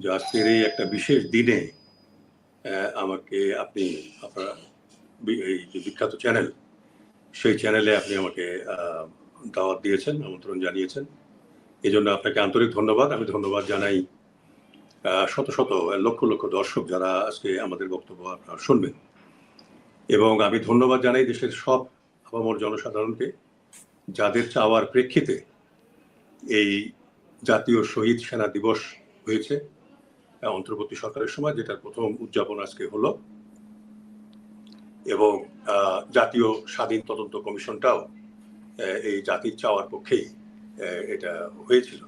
যে আজকের এই একটা বিশেষ দিনে আমাকে আপনি আপনার এই যে বিখ্যাত চ্যানেল, সেই চ্যানেলে আপনি আমাকে দাওয়াত দিয়েছেন, আমন্ত্রণ জানিয়েছেন। এই জন্য আপনাকে আন্তরিক ধন্যবাদ। আমি ধন্যবাদ জানাই শত শত লক্ষ লক্ষ দর্শক যারা আজকে আমাদের বক্তব্য আপনারা শুনবেন, এবং আমি ধন্যবাদ জানাই দেশের সব আপামর জনসাধারণকে, যাদের চাওয়ার প্রেক্ষিতে এই জাতীয় শহীদ সেনা দিবস হয়েছে অন্তর্বর্তী সরকারের সময়, যেটার প্রথম উদযাপন আজকে হলো, এবং জাতীয় স্বাধীন তদন্ত কমিশনটাও এই জাতির চাওয়ার পক্ষেই এটা হয়েছিল।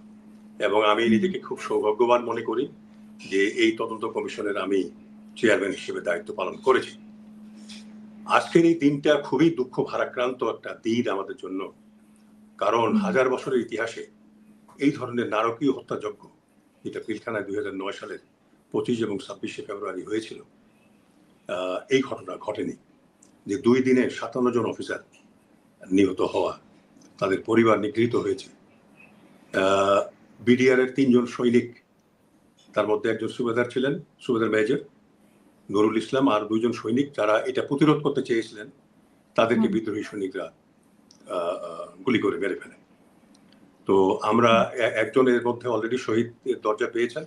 এবং আমি নিজেকে খুব সৌভাগ্যবান মনে করি যে এই তদন্ত কমিশনের আমি চেয়ারম্যান হিসেবে দায়িত্ব পালন করেছি। আজকের এই দিনটা খুবই দুঃখ ভারাক্রান্ত একটা দিন আমাদের জন্য, কারণ হাজার বছরের ইতিহাসে এই ধরনের নারকীয় হত্যাযজ্ঞ, যেটা পিলখানায় 2009 সালের 25 এবং 26শে ফেব্রুয়ারি হয়েছিল, এই ঘটনা ঘটেনি। যে 2 দিনে 57 জন অফিসার নিহত হওয়া, তাদের পরিবার নিগৃহীত হয়েছে, বিডিআর এর 3 জন সৈনিক, তার মধ্যে একজন সুবেদার ছিলেন, সুবেদার মেজর নুরুল ইসলাম, আর 2 জন সৈনিক যারা এটা প্রতিরোধ করতে চেয়েছিলেন, তাদেরকে বিদ্রোহী সৈনিকরা গুলি করে মেরে ফেলে। তো আমরা একজনের মধ্যে অলরেডি শহীদ দরজা পেয়েছেন,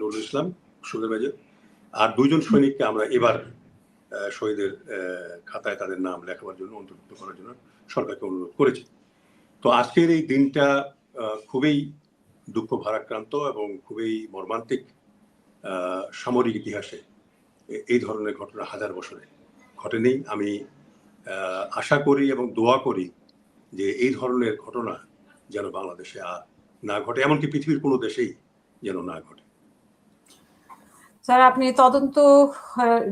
নুরুল ইসলাম সুবেদার মেজর, আর 2 জন সৈনিককে আমরা এবার শহীদের খাতায় তাদের নাম লেখাবার জন্য, অন্তর্ভুক্ত করার জন্য সরকারকে অনুরোধ করেছি। তো আজকের এই দিনটা খুবই দুঃখ ভারাক্রান্ত এবং খুবই মর্মান্তিক। সামরিক ইতিহাসে এই ধরনের ঘটনা হাজার বছরে ঘটেনি। আমি আশা করি এবং দোয়া করি যে এই ধরনের ঘটনা যেন বাংলাদেশে আর না ঘটে, এমনকি পৃথিবীর কোনো দেশেই যেন না ঘটে। স্যার, আপনি তদন্ত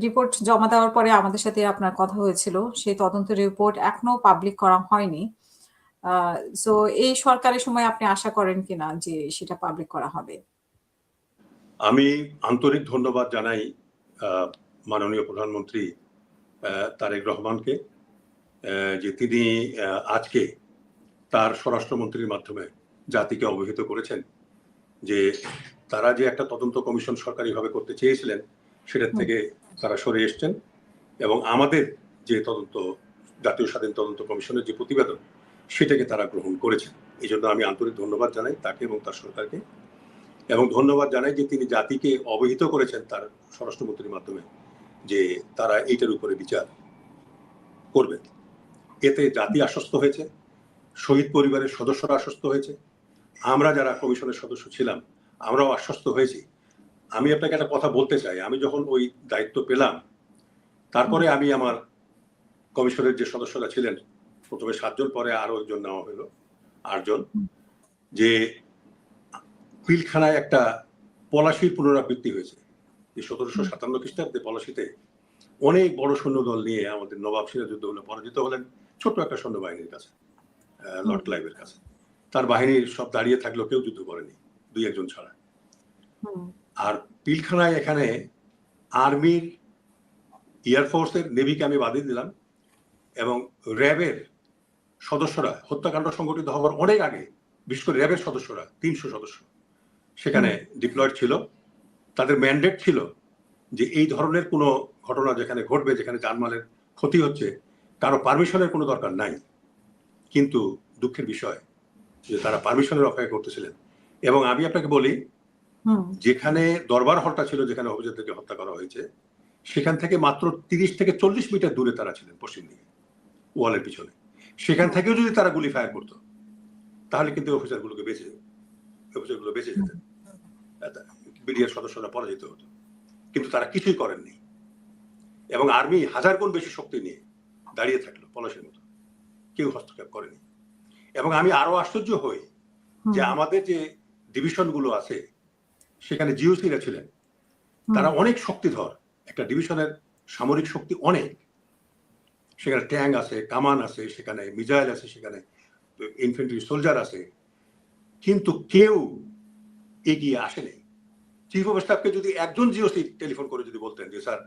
রিপোর্ট জমা দেওয়ার পরে আমাদের সাথে আপনার কথা হয়েছিল, সেই তদন্ত রিপোর্ট এখনো পাবলিক করা হয়নি। সো এই সরকারের সময় আপনি আশা করেন কিনা যে সেটা পাবলিক করা হবে? আমি আন্তরিক ধন্যবাদ জানাই মাননীয় প্রধানমন্ত্রী তারেক রহমানকে, যে তিনি আজকে তার স্বরাষ্ট্রমন্ত্রীর মাধ্যমে জাতিকে অবহিত করেছেন যে তারা যে একটা তদন্ত কমিশন সরকারিভাবে করতে চেয়েছিলেন, সেটার থেকে তারা সরে এসছেন, এবং আমাদের যে তদন্ত, জাতীয় স্বাধীন তদন্ত কমিশনের যে প্রতিবেদন, সেটাকে তারা গ্রহণ করেছেন। এই জন্য আমি আন্তরিক ধন্যবাদ জানাই তাকে এবং তার সরকারকে, এবং ধন্যবাদ জানাই যে তিনি জাতিকে অবহিত করেছেন তার স্বরাষ্ট্রমন্ত্রীর মাধ্যমে যে তারা এইটার উপরে বিচার করবেন। এতে জাতি আশ্বস্ত হয়েছে, শহীদ পরিবারের সদস্যরা আশ্বস্ত হয়েছে, আমরা যারা কমিশনের সদস্য ছিলাম আমরাও আশ্বস্ত হয়েছি। আমি আপনাকে একটা কথা বলতে চাই, আমি যখন ওই দায়িত্ব পেলাম, তারপরে আমি আমার কমিশনের যে সদস্যরা ছিলেন, প্রথমে 7 জন, পরে আরো একজন নেওয়া হলো 8 জন, যে পিলখানায় একটা পলাশির পুনরাবৃত্তি হয়েছে। এই 1757 খ্রিস্টাব্দে পলাশিতে অনেক বড় সৈন্যদল নিয়ে আমাদের নবাব সিরাজউদ্দৌলা পরাজিত হলেন ছোট্ট একটা সৈন্যবাহিনীর কাছে, লর্ড ক্লাইভের কাছে। তার বাহিনীর সব দাঁড়িয়ে থাকলেও কেউ যুদ্ধ করেনি, 2-1 জন ছাড়া। আর পিলখানায় এখানে আর্মির, এয়ারফোর্সের, নেভিকে আমি বাদই দিলাম, এবং র্যাবের সদস্যরা হত্যাকাণ্ড সংঘটিত হওয়ার অনেক আগে, বিশেষ করে র্যাবের সদস্যরা 300 সদস্য সেখানে ডিপ্লয়েড ছিল। তাদের ম্যান্ডেট ছিল যে এই ধরনের কোনো ঘটনা যেখানে ঘটবে, যেখানে জানমালের ক্ষতি হচ্ছে, কারো পারমিশনের কোনো দরকার নাই। কিন্তু দুঃখের বিষয় যে তারা পারমিশনের অপেক্ষা করতেছিলেন। এবং আমি আপনাকে বলি, যেখানে দরবার হলটা ছিল, যেখানে অভিজাতদেরকে হত্যা করা হয়েছে, সেখান থেকে মাত্র 30 থেকে 40 মিটার দূরে তারা ছিলেন, পশ্চিম দিকে ওয়ালের পিছনে। সেখান থেকেও যদি তারা গুলি ফায়ার করতো, তাহলে কিন্তু অফিসারগুলো বেঁচে যেতেন, বিডিআর সদস্যরা পরাজিত হতো। কিন্তু তারা কিছুই করেননি, এবং আর্মি হাজার গুণ বেশি শক্তি নিয়ে দাঁড়িয়ে থাকলো পলাশের মতো, কেউ হস্তক্ষেপ করেনি। এবং আমি আরো আশ্চর্য হই যে আমাদের যে ডিভিশনগুলো আছে, সেখানে জিওসিরা ছিলেন, তারা অনেক শক্তিধর, একটা ডিভিশনের সামরিক শক্তি অনেক, সেখানে ট্যাঙ্ক আছে, কামান আছে, সেখানে মিসাইল আছে, সেখানে ইনফ্যান্ট্রি সোলজার আছে, কিন্তু কেউ এগিয়ে আসেনি। চিফ অফ স্টাফকে যদি একজন জিওসি টেলিফোন করে যদি বলতেন যে স্যার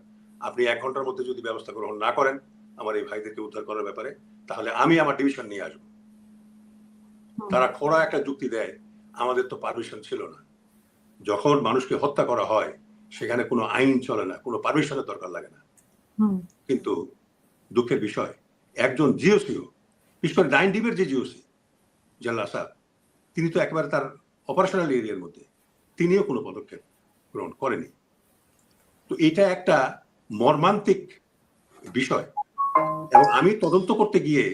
আপনি 1 ঘন্টার মধ্যে যদি ব্যবস্থা গ্রহণ না করেন আমার এই ভাইদেরকে উদ্ধার করার ব্যাপারে, তাহলে আমি আমার ডিভিশন নিয়ে আসবো, তারা খোড়া একটা যুক্তি দেয়, আমাদের তো পারমিশন ছিল না। যখন মানুষকে হত্যা করা হয় সেখানে কোনো আইন চলে না, কোনো পারমিশনের দরকার লাগে না। কিন্তু দুঃখের বিষয় একজন জিওসিও, বিশেষ করে 9 ডিবের যে জিওসি জেনারেল আসাদ, তিনি তো একেবারে তার অপারেশনাল এরিয়ার মধ্যে, তিনিও কোনো পদক্ষেপ গ্রহণ করেনি। তো এটা একটা মর্মান্তিক বিষয়, এবং আমি তদন্ত করতে গিয়ে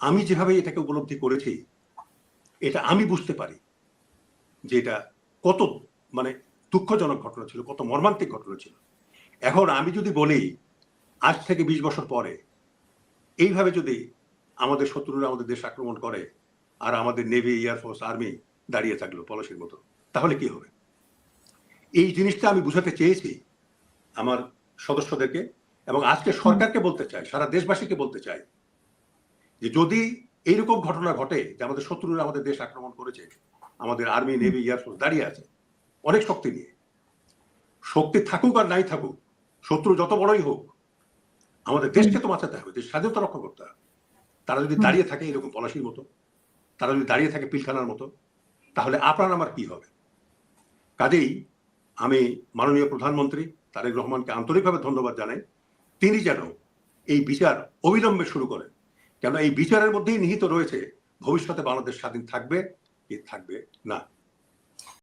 আমি যেভাবে এটাকে উপলব্ধি করেছি, এটা আমি বুঝতে পারি যে এটা কত মানে দুঃখজনক ঘটনা ছিল, কত মর্মান্তিক ঘটনা ছিল। এখন আমি যদি বলি আজ থেকে 20 বছর পরে এইভাবে যদি আমাদের শত্রুরা আমাদের দেশ আক্রমণ করে আর আমাদের নেভি, এয়ারফোর্স, আর্মি দাঁড়িয়ে থাকলো পলাশির মতো, তাহলে কি হবে? এই জিনিসটা আমি বুঝাতে চেয়েছি আমার সদস্যদেরকে, এবং আজকে সরকারকে বলতে চাই, সারা দেশবাসীকে বলতে চাই যে যদি এইরকম ঘটনা ঘটে যে আমাদের শত্রুরা আমাদের দেশ আক্রমণ করেছে, আমাদের আর্মি, নেভি, এয়ারফোর্স দাঁড়িয়ে আছে অনেক শক্তি নিয়ে, শক্তি থাকুক আর নাই থাকুক, শত্রু যত বড়ই হোক, আমাদের দেশকে তো বাঁচাতে হবে, দেশ স্বাধীনতা রক্ষা করতে হবে। তারা যদি দাঁড়িয়ে থাকে এরকম পলাশির মতো, তারা যদি দাঁড়িয়ে থাকে পিলখানার মতো, তাহলে আপনার আমার কি হবে? কাজেই আমি মাননীয় প্রধানমন্ত্রী তারেক রহমানকে আন্তরিকভাবে ধন্যবাদ জানাই। তিনি যেন এই বিচার অবিলম্বে শুরু করেন, কেন এই বিচারের মধ্যেই নিহিত রয়েছে ভবিষ্যতে বাংলাদেশ স্বাধীন থাকবে কি থাকবে না।